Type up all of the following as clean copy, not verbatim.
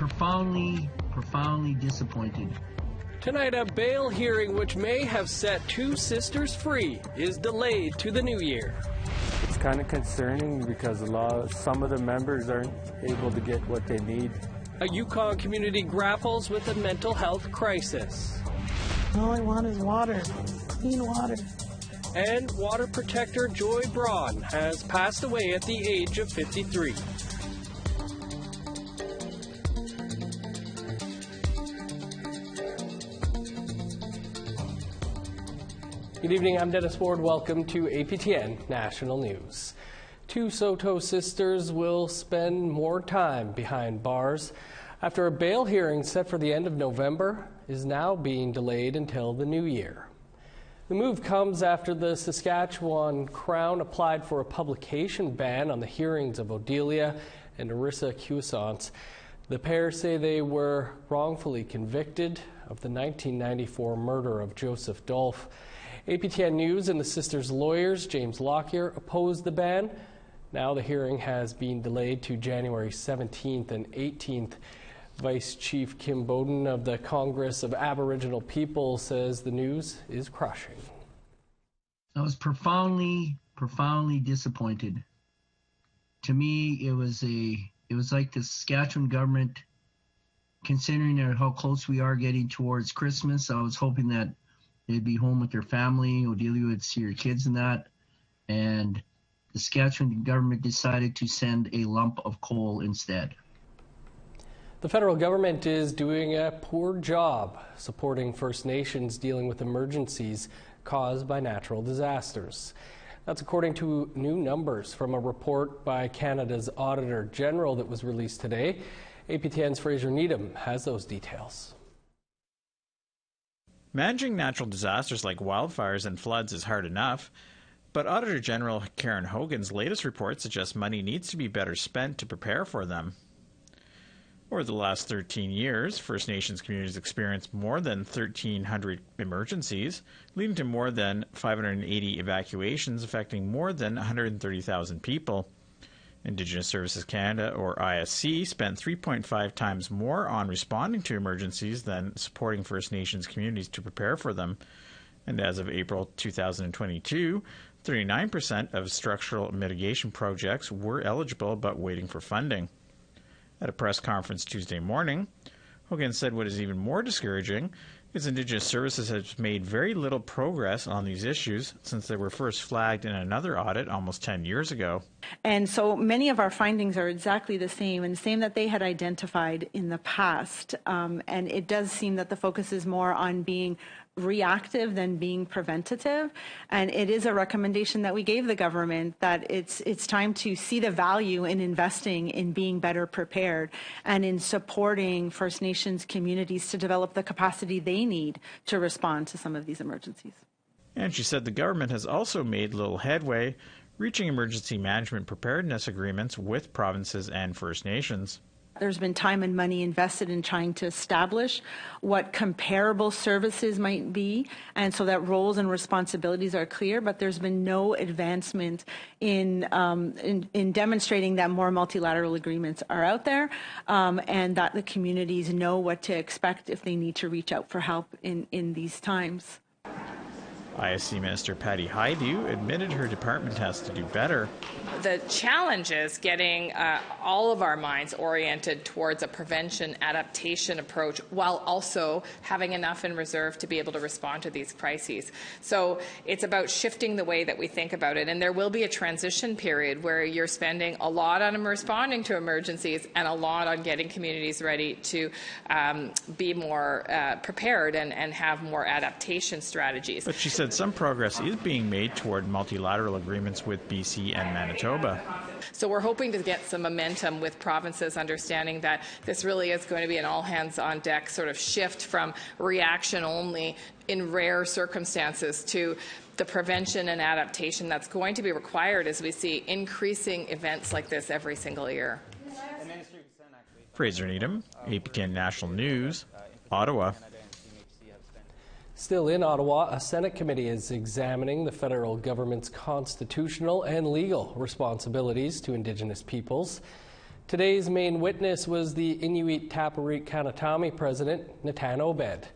profoundly disappointed. Tonight, a bail hearing which may have set two sisters free is delayed to the new year. It's kind of concerning because some of the members aren't able to get what they need. A Yukon community grapples with a mental health crisis. All I want is water, clean water. And water protector Joy Braun has passed away at the age of 53. Good evening, I'm Dennis Ward. Welcome to APTN National News. Two Soto sisters will spend more time behind bars after a bail hearing set for the end of November is now being delayed until the new year. The move comes after the Saskatchewan Crown applied for a publication ban on the hearings of Odelia and Arissa Cuisance. The pair say they were wrongfully convicted of the 1994 murder of Joseph Dolph. APTN News and the sisters' lawyers, James Lockyer, opposed the ban. Now the hearing has been delayed to January 17th and 18th. Vice Chief Kim Bowden of the Congress of Aboriginal People says the news is crushing. I was profoundly disappointed. To me, it was like the Saskatchewan government, considering how close we are getting towards Christmas. I was hoping that they'd be home with their family. Odelia would see her kids and that. And the Saskatchewan government decided to send a lump of coal instead. The federal government is doing a poor job supporting First Nations dealing with emergencies caused by natural disasters. That's according to new numbers from a report by Canada's Auditor General that was released today. APTN's Fraser Needham has those details. Managing natural disasters like wildfires and floods is hard enough, but Auditor General Karen Hogan's latest report suggests money needs to be better spent to prepare for them. Over the last 13 years, First Nations communities experienced more than 1,300 emergencies, leading to more than 580 evacuations affecting more than 130,000 people. Indigenous Services Canada, or ISC, spent 3.5 times more on responding to emergencies than supporting First Nations communities to prepare for them. And as of April 2022, 39% of structural mitigation projects were eligible but waiting for funding. At a press conference Tuesday morning, Hogan said what is even more discouraging is Indigenous Services has made very little progress on these issues since they were first flagged in another audit almost 10 years ago. And so many of our findings are exactly the same, and the same that they had identified in the past. And it does seem that the focus is more on being reactive than being preventative. And it is a recommendation that we gave the government that it's time to see the value in investing in being better prepared and in supporting First Nations communities to develop the capacity they need to respond to some of these emergencies. And she said the government has also made little headway reaching emergency management preparedness agreements with provinces and First Nations. There's been time and money invested in trying to establish what comparable services might be, and so that roles and responsibilities are clear, but there's been no advancement in demonstrating that more multilateral agreements are out there, and that the communities know what to expect if they need to reach out for help in these times. ISC Minister Patty Hajdu admitted her department has to do better. The challenge is getting all of our minds oriented towards a prevention adaptation approach while also having enough in reserve to be able to respond to these crises. So it's about shifting the way that we think about it, and there will be a transition period where you're spending a lot on responding to emergencies and a lot on getting communities ready to be more prepared and have more adaptation strategies. But she said some progress is being made toward multilateral agreements with BC and Manitoba. So we're hoping to get some momentum with provinces understanding that this really is going to be an all-hands-on-deck sort of shift from reaction only in rare circumstances to the prevention and adaptation that's going to be required as we see increasing events like this every single year. Fraser Needham, APTN National News, Ottawa. Still in Ottawa, a Senate committee is examining the federal government's constitutional and legal responsibilities to Indigenous peoples. Today's main witness was the Inuit Tapiriit Kanatami president, Natan Obed.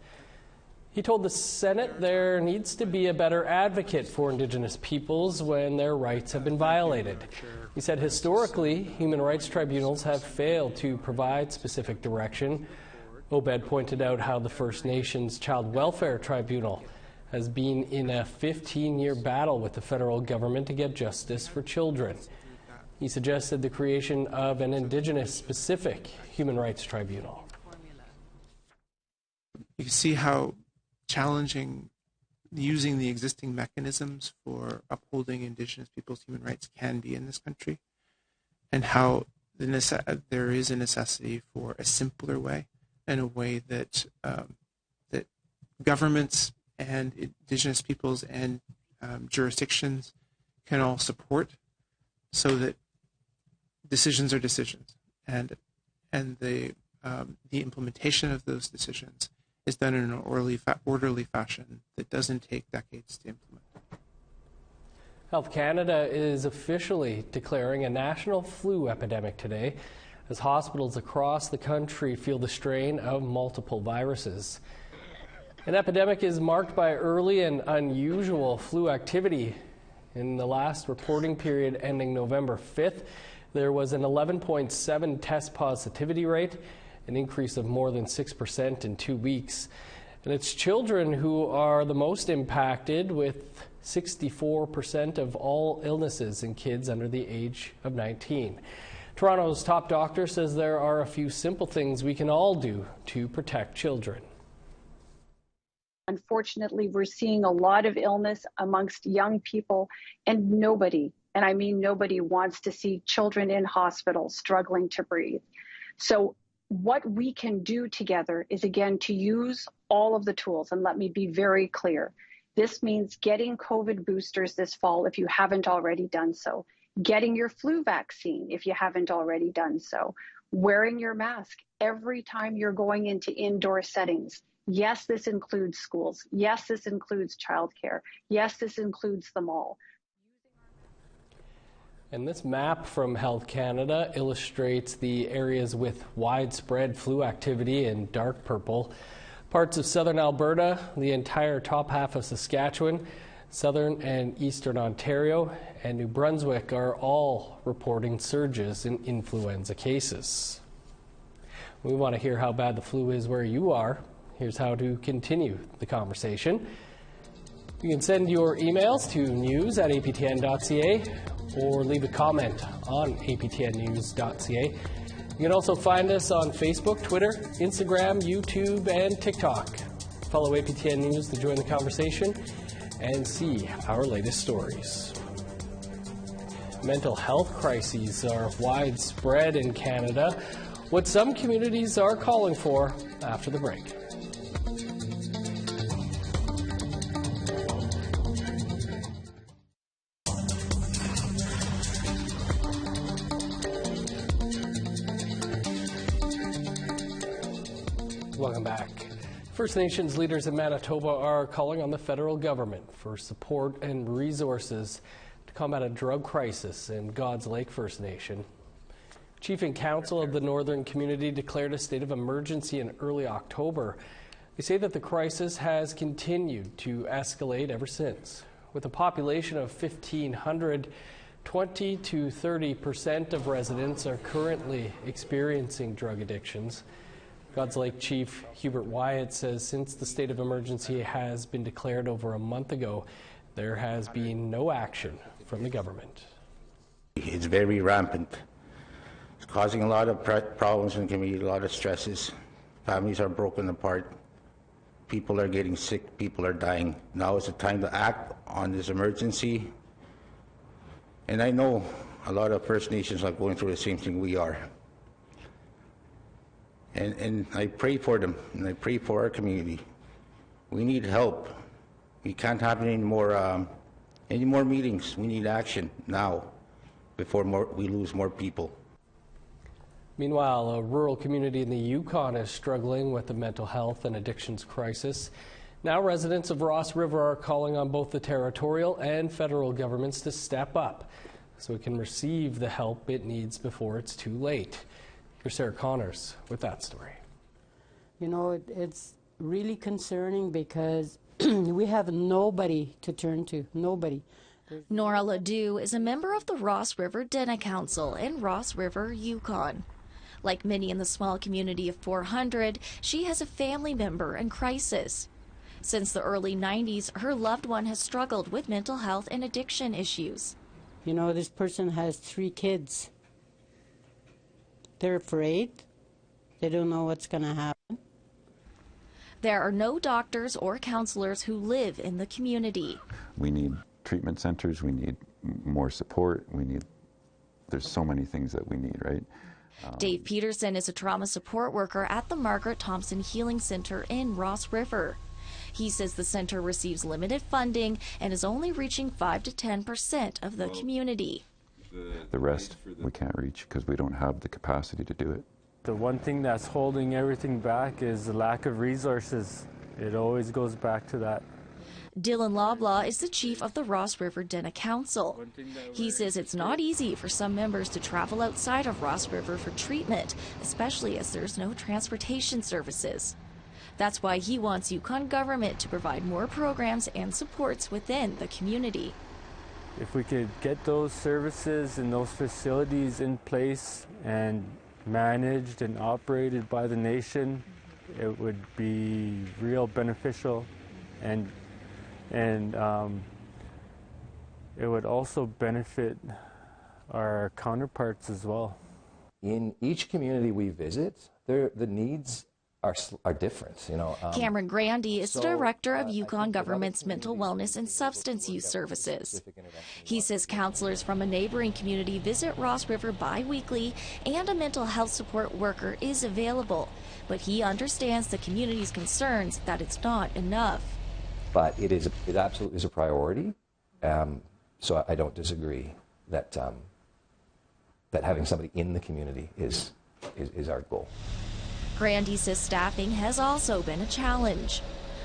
He told the Senate there needs to be a better advocate for Indigenous peoples when their rights have been violated. He said historically, human rights tribunals have failed to provide specific direction. Obed pointed out how the First Nations Child Welfare Tribunal has been in a 15-year battle with the federal government to get justice for children. He suggested the creation of an Indigenous-specific human rights tribunal. You can see how challenging using the existing mechanisms for upholding Indigenous people's human rights can be in this country, and how there is a necessity for a simpler way, and a way that that governments and Indigenous peoples and jurisdictions can all support, so that decisions are decisions, and the implementation of those decisions is done in an orderly fashion that doesn't take decades to implement. Health Canada is officially declaring a national flu epidemic today as hospitals across the country feel the strain of multiple viruses. An epidemic is marked by early and unusual flu activity. In the last reporting period ending November 5th, there was an 11.7 test positivity rate, an increase of more than 6% in 2 weeks. And it's children who are the most impacted, with 64% of all illnesses in kids under the age of 19. Toronto's top doctor says there are a few simple things we can all do to protect children. Unfortunately, we're seeing a lot of illness amongst young people, and nobody, and I mean nobody, wants to see children in hospitals struggling to breathe. So what we can do together is, again, to use all of the tools. And let me be very clear. This means getting COVID boosters this fall if you haven't already done so. Getting your flu vaccine if you haven't already done so. Wearing your mask every time you're going into indoor settings. Yes, this includes schools. Yes, this includes childcare. Yes, this includes them all. And this map from Health Canada illustrates the areas with widespread flu activity in dark purple. Parts of southern Alberta, the entire top half of Saskatchewan, southern and eastern Ontario, and New Brunswick are all reporting surges in influenza cases. We want to hear how bad the flu is where you are. Here's how to continue the conversation. You can send your emails to news@aptn.ca or leave a comment on aptnnews.ca. You can also find us on Facebook, Twitter, Instagram, YouTube, and TikTok. Follow APTN News to join the conversation and see our latest stories. Mental health crises are widespread in Canada, what some communities are calling for after the break. Welcome back. First Nations leaders in Manitoba are calling on the federal government for support and resources to combat a drug crisis in God's Lake First Nation. Chief and Council of the Northern Community declared a state of emergency in early October. They say that the crisis has continued to escalate ever since. With a population of 1,500, 20 to 30% of residents are currently experiencing drug addictions. God's Lake Chief Hubert Wyatt says since the state of emergency has been declared over a month ago, there has been no action from the government. It's very rampant. It's causing a lot of problems in the community, a lot of stresses. Families are broken apart. People are getting sick. People are dying. Now is the time to act on this emergency. And I know a lot of First Nations are going through the same thing we are. And I pray for them, and I pray for our community. We need help. We can't have any more meetings. We need action now before we lose more people. Meanwhile, a rural community in the Yukon is struggling with the mental health and addictions crisis. Now residents of Ross River are calling on both the territorial and federal governments to step up. so it can receive the help it needs before it's too late. Here's Sarah Connors with that story. You know, it's really concerning because we have nobody to turn to, nobody. Nora Ledoux is a member of the Ross River Dena Council in Ross River, Yukon. Like many in the small community of 400, she has a family member in crisis. Since the early 90s, her loved one has struggled with mental health and addiction issues. You know, this person has 3 kids. They're afraid. They don't know what's going to happen. There are no doctors or counselors who live in the community. We need treatment centers, we need more support, there's so many things that we need, right? Dave Peterson is a trauma support worker at the Margaret Thompson Healing Center in Ross River. He says the center receives limited funding and is only reaching 5 to 10% of the community. The rest we can't reach because we don't have the capacity to do it. The one thing that's holding everything back is the lack of resources. It always goes back to that. Dylan Loblaw is the chief of the Ross River Dena Council. He says it's not easy for some members to travel outside of Ross River for treatment, especially as there's no transportation services. That's why he wants Yukon government to provide more programs and supports within the community. If we could get those services and those facilities in place and managed and operated by the nation, it would be real beneficial, and it would also benefit our counterparts as well. In each community we visit, the needs are different. You know, Cameron Grandy is the director of Yukon government's mental wellness and substance use services. He says counselors from a neighboring community visit Ross River bi-weekly and a mental health support worker is available, but he understands the community's concerns that it's not enough. But it absolutely is a priority, so I don't disagree that that having somebody in the community is our goal. Grandy says staffing has also been a challenge.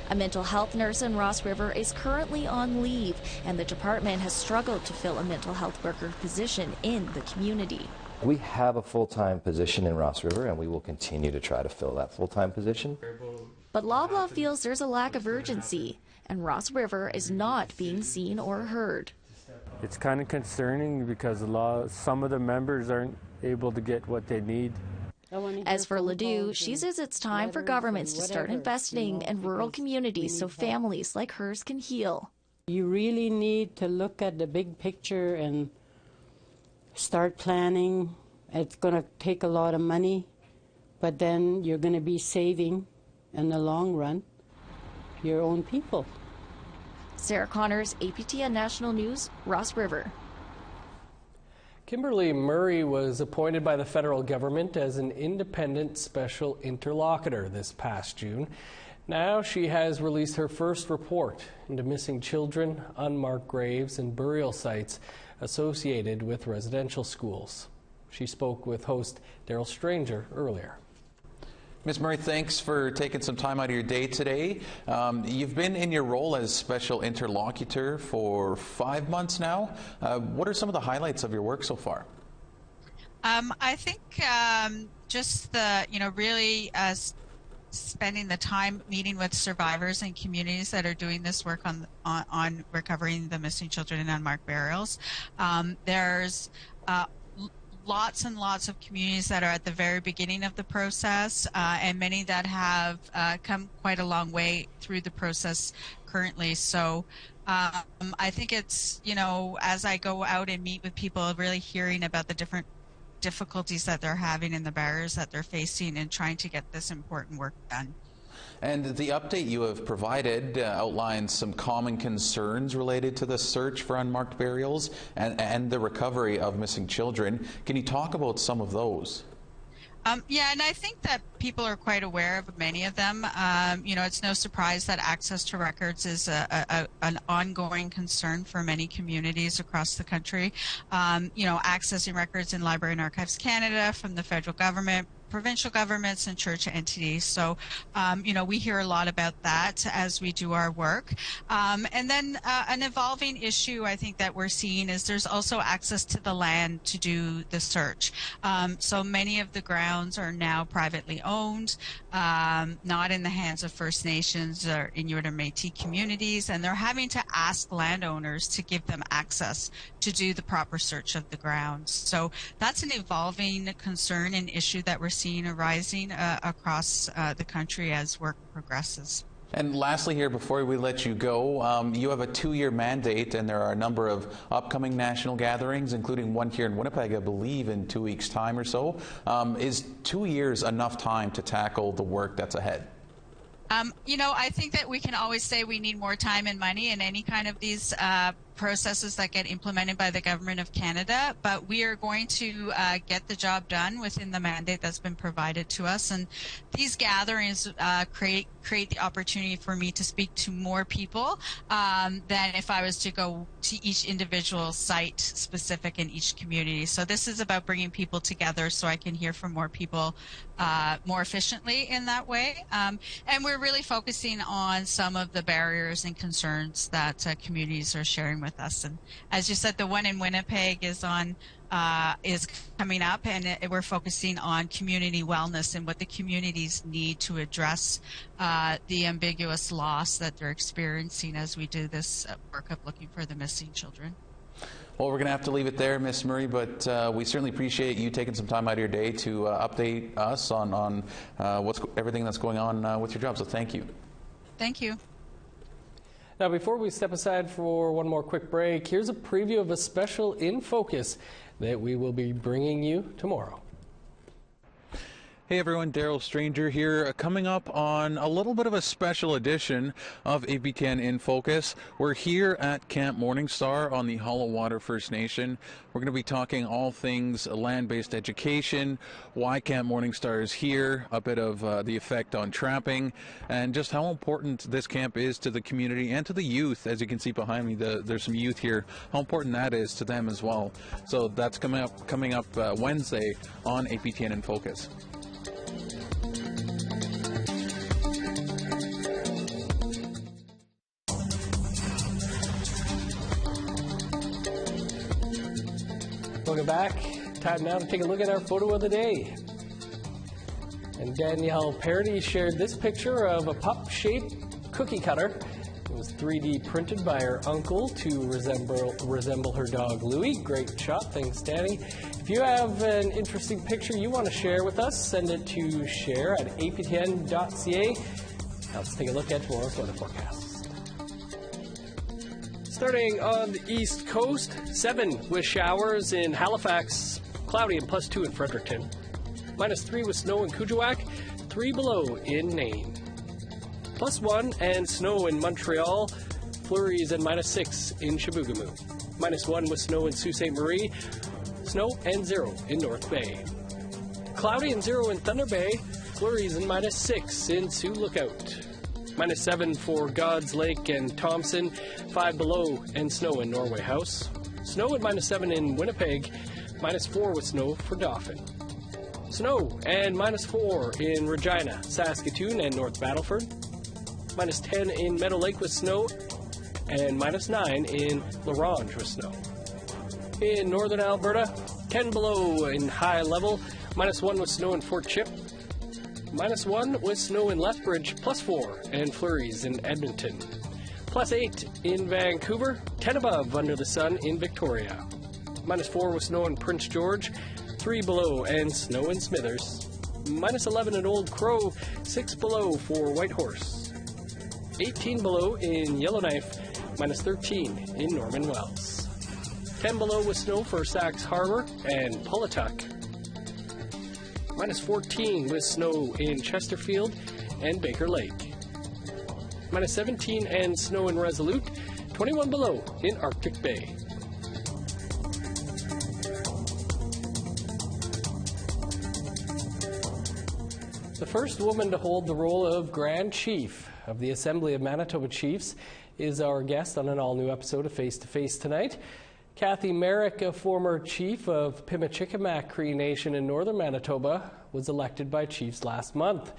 A mental health nurse in Ross River is currently on leave, and the department has struggled to fill a mental health worker position in the community. We have a full-time position in Ross River, and we will continue to try to fill that full-time position. But Loblaw feels there's a lack of urgency, and Ross River is not being seen or heard. It's kind of concerning because some of the members aren't able to get what they need. As for Ledoux, she says it's time for governments to start investing in rural communities so families like hers can heal. You really need to look at the big picture and start planning. It's going to take a lot of money, but then you're going to be saving, in the long run, your own people. Sarah Connors, APTN National News, Ross River. Kimberly Murray was appointed by the federal government as an independent special interlocutor this past June. Now she has released her first report into missing children, unmarked graves, and burial sites associated with residential schools. She spoke with host Daryl Stranger earlier. Ms. Murray, thanks for taking some time out of your day today. You've been in your role as special interlocutor for 5 months now. What are some of the highlights of your work so far? I think just the, really spending the time meeting with survivors and communities that are doing this work on recovering the missing children and unmarked burials. There's lots and lots of communities that are at the very beginning of the process, and many that have come quite a long way through the process currently. So I think it's, as I go out and meet with people, really hearing about the different difficulties that they're having and the barriers that they're facing and trying to get this important work done. And the update you have provided outlines some common concerns related to the search for unmarked burials and the recovery of missing children. Can you talk about some of those? Yeah, and I think that people are quite aware of many of them. It's no surprise that access to records is an ongoing concern for many communities across the country. Accessing records in Library and Archives Canada from the federal government provincial governments and church entities. So, we hear a lot about that as we do our work. And then an evolving issue I think that we're seeing is there's also access to the land to do the search. So many of the grounds are now privately owned, not in the hands of First Nations or Inuit or Métis communities, and they're having to ask landowners to give them access to do the proper search of the grounds. So that's an evolving concern and issue that we're seeing arising across the country as work progresses. And lastly here, before we let you go, you have a 2-year mandate, and there are a number of upcoming national gatherings, including one here in Winnipeg, I believe, in 2 weeks' time or so. Is 2 years enough time to tackle the work that's ahead? I think that we can always say we need more time and money in any kind of these processes that get implemented by the Government of Canada, but we are going to get the job done within the mandate that's been provided to us. And these gatherings create the opportunity for me to speak to more people than if I was to go to each individual site specific in each community. So this is about bringing people together so I can hear from more people more efficiently in that way. And we're really focusing on some of the barriers and concerns that communities are sharing with us. And as you said, the one in Winnipeg is coming up, and we're focusing on community wellness and what the communities need to address the ambiguous loss that they're experiencing as we do this work of looking for the missing children. Well, we're going to have to leave it there, Ms. Murray, but we certainly appreciate you taking some time out of your day to update us on everything that's going on with your job. So thank you. Thank you. Now, before we step aside for one more quick break, here's a preview of a special In Focus that we will be bringing you tomorrow. Hey everyone, Daryl Stranger here, coming up on a little bit of a special edition of APTN In Focus. We're here at Camp Morningstar on the Hollow Water First Nation. We're going to be talking all things land-based education, why Camp Morningstar is here, a bit of the effect on trapping, and just how important this camp is to the community and to the youth. As you can see behind me, there's some youth here, how important that is to them as well. So that's coming up Wednesday on APTN In Focus. Welcome back. Time now to take a look at our photo of the day. And Danielle Parody shared this picture of a pup-shaped cookie cutter. It was 3D printed by her uncle to resemble her dog Louie. Great shot. Thanks, Danny. If you have an interesting picture you want to share with us, send it to share@aptn.ca. Now let's take a look at tomorrow's weather forecast. Starting on the east coast, 7 with showers in Halifax, cloudy and +2 in Fredericton. -3 with snow in Kuujjuaq, 3 below in Nain. +1 and snow in Montreal, flurries and -6 in Chibougamau. -1 with snow in Sault Ste. Marie, snow and 0 in North Bay. Cloudy and 0 in Thunder Bay, flurries and -6 in Sioux Lookout. -7 for God's Lake and Thompson, 5 below and snow in Norway House. Snow at -7 in Winnipeg, -4 with snow for Dauphin. Snow and -4 in Regina, Saskatoon and North Battleford. -10 in Meadow Lake with snow and -9 in La Ronge with snow. In northern Alberta, 10 below in High Level, -1 with snow in Fort Chip. -1 with snow in Lethbridge, +4 and flurries in Edmonton. +8 in Vancouver, 10 above under the sun in Victoria. -4 with snow in Prince George, 3 below and snow in Smithers. -11 in Old Crow, 6 below for Whitehorse. 18 below in Yellowknife, -13 in Norman Wells. 10 below with snow for Sax Harbor and Pawlatuck. -14 with snow in Chesterfield and Baker Lake. -17 and snow in Resolute, 21 below in Arctic Bay. The first woman to hold the role of Grand Chief of the Assembly of Manitoba Chiefs is our guest on an all-new episode of Face to Face tonight. Kathy Merrick, a former chief of Pimachikamak Cree Nation in northern Manitoba, was elected by chiefs last month.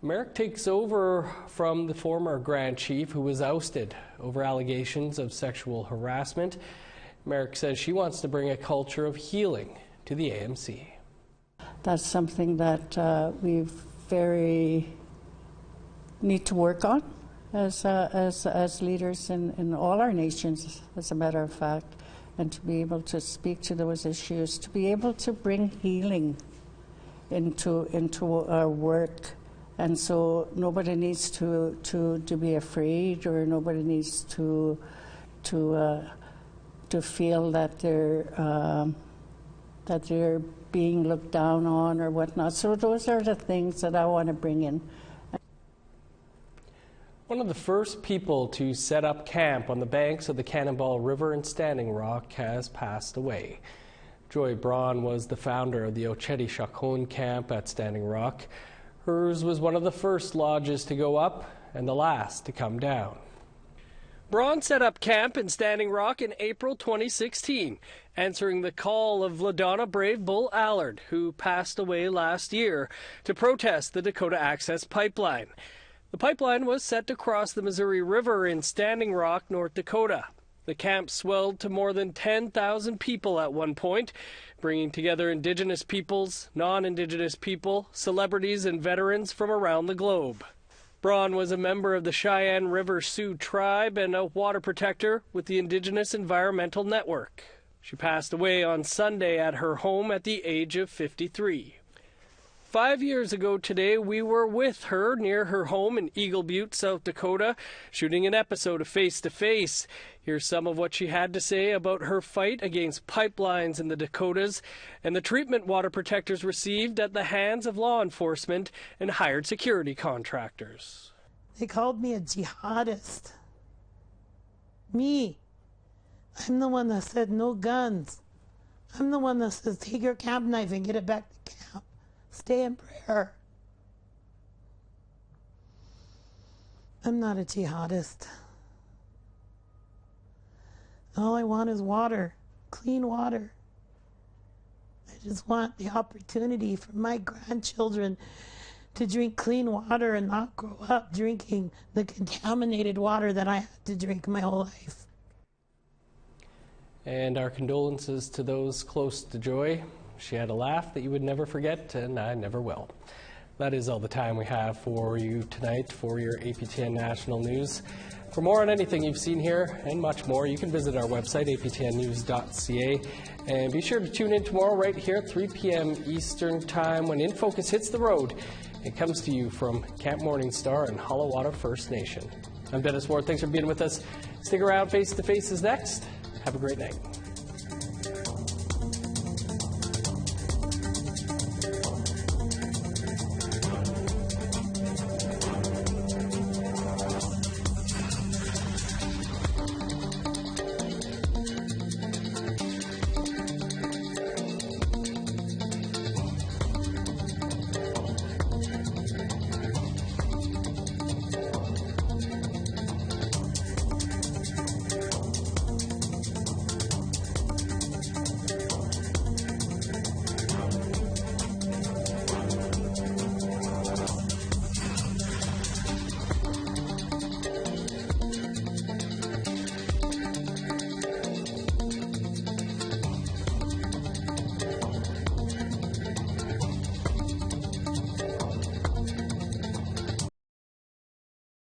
Merrick takes over from the former Grand Chief who was ousted over allegations of sexual harassment. Merrick says she wants to bring a culture of healing to the AMC. That's something that we very need to work on as leaders in all our nations, as a matter of fact, and to be able to speak to those issues, to be able to bring healing into our work. And so nobody needs to be afraid, or nobody needs to feel that they're being looked down on or whatnot. So those are the things that I want to bring in. One of the first people to set up camp on the banks of the Cannonball River in Standing Rock has passed away. Joy Braun was the founder of the Ocheti Shakon camp at Standing Rock. Hers was one of the first lodges to go up and the last to come down. Braun set up camp in Standing Rock in April 2016, answering the call of LaDonna Brave Bull Allard, who passed away last year, to protest the Dakota Access Pipeline. The pipeline was set to cross the Missouri River in Standing Rock, North Dakota. The camp swelled to more than 10,000 people at one point, bringing together Indigenous peoples, non-Indigenous people, celebrities, and veterans from around the globe. Braun was a member of the Cheyenne River Sioux tribe and a water protector with the Indigenous Environmental Network. She passed away on Sunday at her home at the age of 53. 5 years ago today, we were with her near her home in Eagle Butte, South Dakota, shooting an episode of Face to Face. Here's some of what she had to say about her fight against pipelines in the Dakotas and the treatment water protectors received at the hands of law enforcement and hired security contractors. They called me a jihadist. Me. I'm the one that said no guns. I'm the one that says take your camp knife and get it back to camp. Stay in prayer. I'm not a jihadist. All I want is water, clean water. I just want the opportunity for my grandchildren to drink clean water and not grow up drinking the contaminated water that I had to drink my whole life. And our condolences to those close to Joy. She had a laugh that you would never forget, and I never will. That is all the time we have for you tonight for your APTN National News. For more on anything you've seen here and much more, you can visit our website, aptnnews.ca. And be sure to tune in tomorrow right here at 3 p.m. Eastern Time when In Focus hits the road. It comes to you from Camp Morningstar and Hollowata First Nation. I'm Dennis Ward. Thanks for being with us. Stick around. Face to Face is next. Have a great night.